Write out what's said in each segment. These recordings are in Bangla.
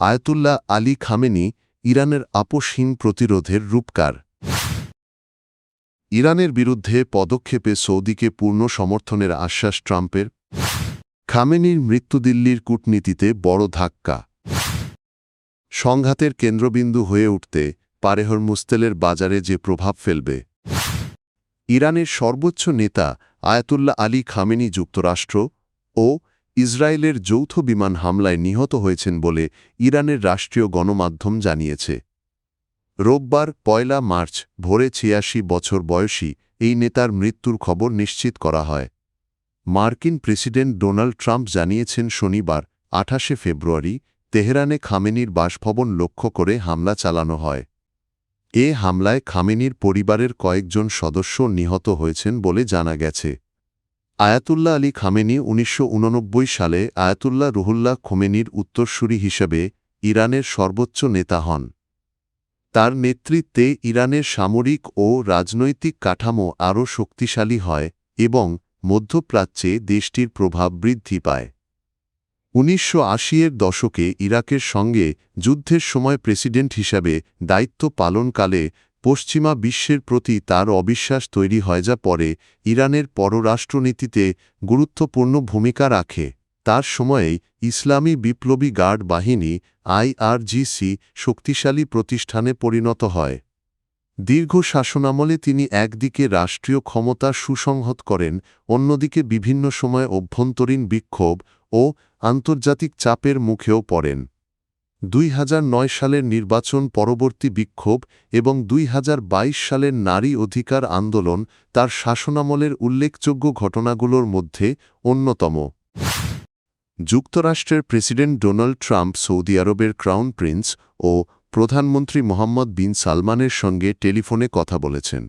আয়াতুল্লাহ আলী খামেনি ইরানের আপোষহীন প্রতিরোধের রূপকার। ইরানের বিরুদ্ধে পদক্ষেপে সৌদিকে পূর্ণ সমর্থনের আশ্বাস ট্রাম্পের। খামেনির মৃত্যু দিল্লির কূটনীতিতে বড় ধাক্কা। সংঘাতের কেন্দ্রবিন্দু হয়ে উঠতে পারে হরমুজতেলের বাজারে যে প্রভাব ফেলবে। ইরানের সর্বোচ্চ নেতা আয়াতুল্লাহ আলী খামেনি যুক্তরাষ্ট্র ও ইসরায়েলের যৌথ বিমান হামলায় নিহত হয়েছেন বলে ইরানের রাষ্ট্রীয় গণমাধ্যম জানিয়েছে। রোববার ১ মার্চ ভোরে ৮৬ বছর বয়সী এই নেতার মৃত্যুর খবর নিশ্চিত করা হয়। মার্কিন প্রেসিডেন্ট ডোনাল্ড ট্রাম্প জানিয়েছেন শনিবার ২৮ ফেব্রুয়ারি তেহরানে খামেনির বাসভবন লক্ষ্য করে হামলা চালানো হয়। এ হামলায় খামেনির পরিবারের কয়েকজন সদস্য নিহত হয়েছেন বলে জানা গেছে। আয়াতুল্লাহ আলী খামেনি ১৯৮৯ সালে আয়াতুল্লাহ রুহুল্লাহ খোমেনির উত্তরসূরি হিসেবে ইরানের সর্বোচ্চ নেতা হন। তার নেতৃত্বে ইরানের সামরিক ও রাজনৈতিক কাঠামো আরও শক্তিশালী হয় এবং মধ্যপ্রাচ্যে দেশটির প্রভাব বৃদ্ধি পায়। ১৯৮০-এর দশকে ইরাকের সঙ্গে যুদ্ধের সময় প্রেসিডেন্ট হিসাবে দায়িত্ব পালনকালে পশ্চিমা বিশ্বের প্রতি তার অবিশ্বাস তৈরি হয়, যা পরে ইরানের পররাষ্ট্রনীতিতে গুরুত্বপূর্ণ ভূমিকা রাখে। তার সময়েই ইসলামী বিপ্লবী গার্ড বাহিনী আইআরজিসি শক্তিশালী প্রতিষ্ঠানে পরিণত হয়। দীর্ঘ শাসনামলে তিনি একদিকে রাষ্ট্রীয় ক্ষমতা সুসংহত করেন, অন্যদিকে বিভিন্ন সময়ে অভ্যন্তরীণ বিক্ষোভ ও আন্তর্জাতিক চাপের মুখেও পড়েন। ২০০৯ সালের নির্বাচন পরবর্তী বিক্ষোভ এবং ২০২২ সালের নারী অধিকার আন্দোলন তার শাসনামলের উল্লেখযোগ্য ঘটনাগুলোর মধ্যে অন্যতম। যুক্তরাষ্ট্রের প্রেসিডেন্ট ডোনাল্ড ট্রাম্প সৌদি আরবের ক্রাউন প্রিন্স ও প্রধানমন্ত্রী মোহাম্মদ বিন সালমানের সঙ্গে টেলিফোনে কথা বলেছেন।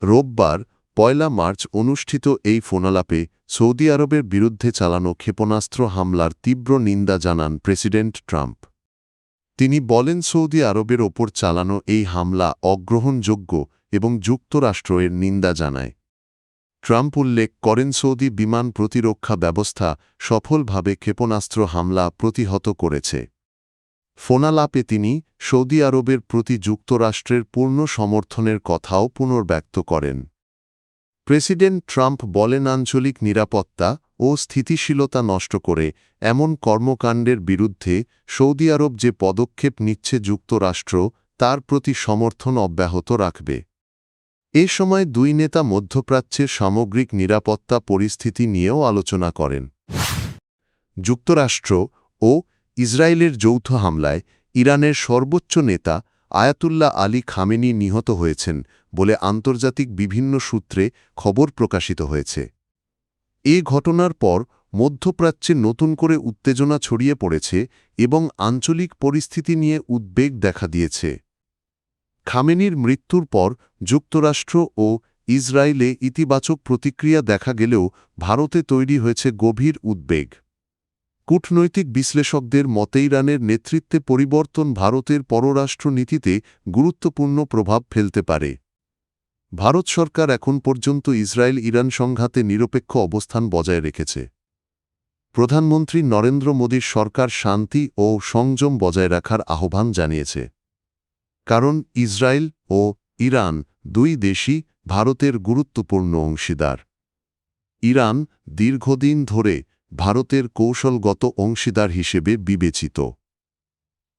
রোববার ১ মার্চ অনুষ্ঠিত এই ফোনালাপে সৌদি আরবের বিরুদ্ধে চালানো ক্ষেপণাস্ত্র হামলার তীব্র নিন্দা জানান প্রেসিডেন্ট ট্রাম্প। তিনি বলেন, সৌদি আরবের ওপর চালানো এই হামলা অগ্রহণযোগ্য এবং যুক্তরাষ্ট্র এর নিন্দা জানায়। ট্রাম্প উল্লেখ করেন, সৌদি বিমান প্রতিরক্ষা ব্যবস্থা সফলভাবে ক্ষেপণাস্ত্র হামলা প্রতিহত করেছে। ফোনালাপে তিনি সৌদি আরবের প্রতি যুক্তরাষ্ট্রের পূর্ণ সমর্থনের কথাও পুনর্ব্যক্ত করেন। প্রেসিডেন্ট ট্রাম্প বলেন, আঞ্চলিক নিরাপত্তা ও স্থিতিশীলতা নষ্ট করে এমন কর্মকাণ্ডের বিরুদ্ধে সৌদি আরব যে পদক্ষেপ নিচ্ছে, যুক্তরাষ্ট্র তার প্রতি সমর্থন অব্যাহত রাখবে। এ সময় দুই নেতা মধ্যপ্রাচ্যের সামগ্রিক নিরাপত্তা পরিস্থিতি নিয়েও আলোচনা করেন। যুক্তরাষ্ট্র ও ইসরায়েলের যৌথ হামলায় ইরানের সর্বোচ্চ নেতা আয়াতুল্লাহ আলী খামেনি নিহত হয়েছেন বলে আন্তর্জাতিক বিভিন্ন সূত্রে খবর প্রকাশিত হয়েছে। এ ঘটনার পর মধ্যপ্রাচ্যে নতুন করে উত্তেজনা ছড়িয়ে পড়েছে এবং আঞ্চলিক পরিস্থিতি নিয়ে উদ্বেগ দেখা দিয়েছে। খামেনির মৃত্যুর পর যুক্তরাষ্ট্র ও ইসরায়েলে ইতিবাচক প্রতিক্রিয়া দেখা গেলেও ভারতে তৈরি হয়েছে গভীর উদ্বেগ। কূটনৈতিক বিশ্লেষকদের মতে ইরানের নেতৃত্বে পরিবর্তন ভারতের পররাষ্ট্র নীতিতে গুরুত্বপূর্ণ প্রভাব ফেলতে পারে। ভারত সরকার এখন পর্যন্ত ইসরায়েল ইরান সংঘাতে নিরপেক্ষ অবস্থান বজায় রেখেছে। প্রধানমন্ত্রী নরেন্দ্র মোদীর সরকার শান্তি ও সংযম বজায় রাখার আহ্বান জানিয়েছে, কারণ ইসরায়েল ও ইরান দুই দেশই ভারতের গুরুত্বপূর্ণ অংশীদার। ইরান দীর্ঘদিন ধরে ভারতের কৌশলগত অংশীদার হিসেবে বিবেচিত।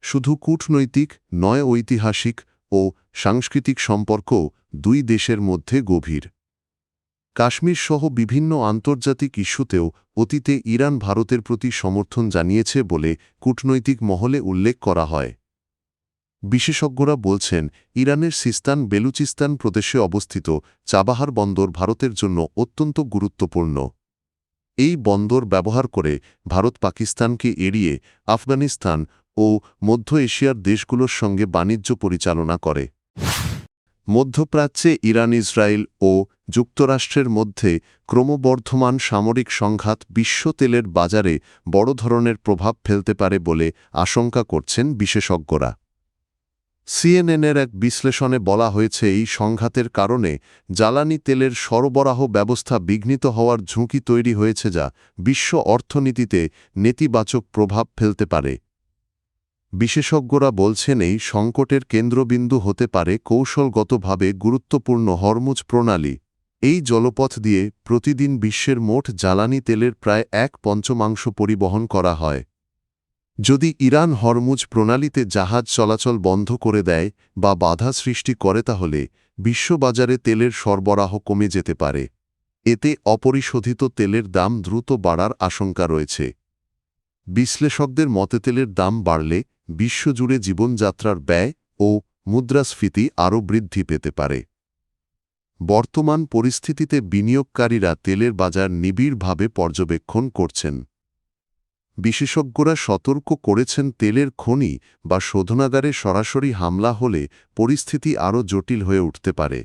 শুধু কূটনৈতিক নয়, ঐতিহাসিক ও সাংস্কৃতিক সম্পর্কও দুই দেশের মধ্যে গভীর। কাশ্মীর সহ বিভিন্ন আন্তর্জাতিক ইস্যুতেও অতীতে ইরান ভারতের প্রতি সমর্থন জানিয়েছে বলে কূটনৈতিক মহলে উল্লেখ করা হয়। বিশেষজ্ঞরা বলছেন, ইরানের সিস্তান বেলুচিস্তান প্রদেশে অবস্থিত চাবাহার বন্দর ভারতের জন্য অত্যন্ত গুরুত্বপূর্ণ। এই বন্দর ব্যবহার করে ভারত পাকিস্তানকে এড়িয়ে আফগানিস্তান ও মধ্য এশিয়ার দেশগুলোর সঙ্গে বাণিজ্য পরিচালনা করে। মধ্যপ্রাচ্যে ইরান, ইসরায়েল ও যুক্তরাষ্ট্রের মধ্যে ক্রমবর্ধমান সামরিক সংঘাত বিশ্ব তেলের বাজারে বড় ধরনের প্রভাব ফেলতে পারে বলে আশঙ্কা করছেন বিশেষজ্ঞরা। সিএনএনের এক বিশ্লেষণে বলা হয়েছে, এই সংঘাতের কারণে জ্বালানি তেলের সরবরাহ ব্যবস্থা বিঘ্নিত হওয়ার ঝুঁকি তৈরি হয়েছে, যা বিশ্ব অর্থনীতিতে নেতিবাচক প্রভাব ফেলতে পারে। বিশেষজ্ঞরা বলছেন এই সংকটের কেন্দ্রবিন্দু হতে পারে কৌশলগতভাবে গুরুত্বপূর্ণ হরমুজ প্রণালী। এই জলপথ দিয়ে প্রতিদিন বিশ্বের মোট জ্বালানি তেলের প্রায় 1/5 পরিবহন করা হয়। যদি ইরান হরমুজ প্রণালীতে জাহাজ চলাচল বন্ধ করে দেয় বা বাধা সৃষ্টি করে তাহলে বিশ্ববাজারে তেলের সরবরাহ কমে যেতে পারে। এতে অপরিশোধিত তেলের দাম দ্রুত বাড়ার আশঙ্কা রয়েছে। বিশ্লেষকদের মতে তেলের দাম বাড়লে বিশ্বজুড়ে জীবনযাত্রার ব্যয় ও মুদ্রাস্ফীতি আরও বৃদ্ধি পেতে পারে। বর্তমান পরিস্থিতিতে বিনিয়োগকারীরা তেলের বাজার নিবিড়ভাবে পর্যবেক্ষণ করছেন। বিশেষজ্ঞরা সতর্ক করেছেন তেলের খনি বা শোধনাগারে সরাসরি হামলা হলে পরিস্থিতি আরও জটিল হয়ে উঠতে পারে।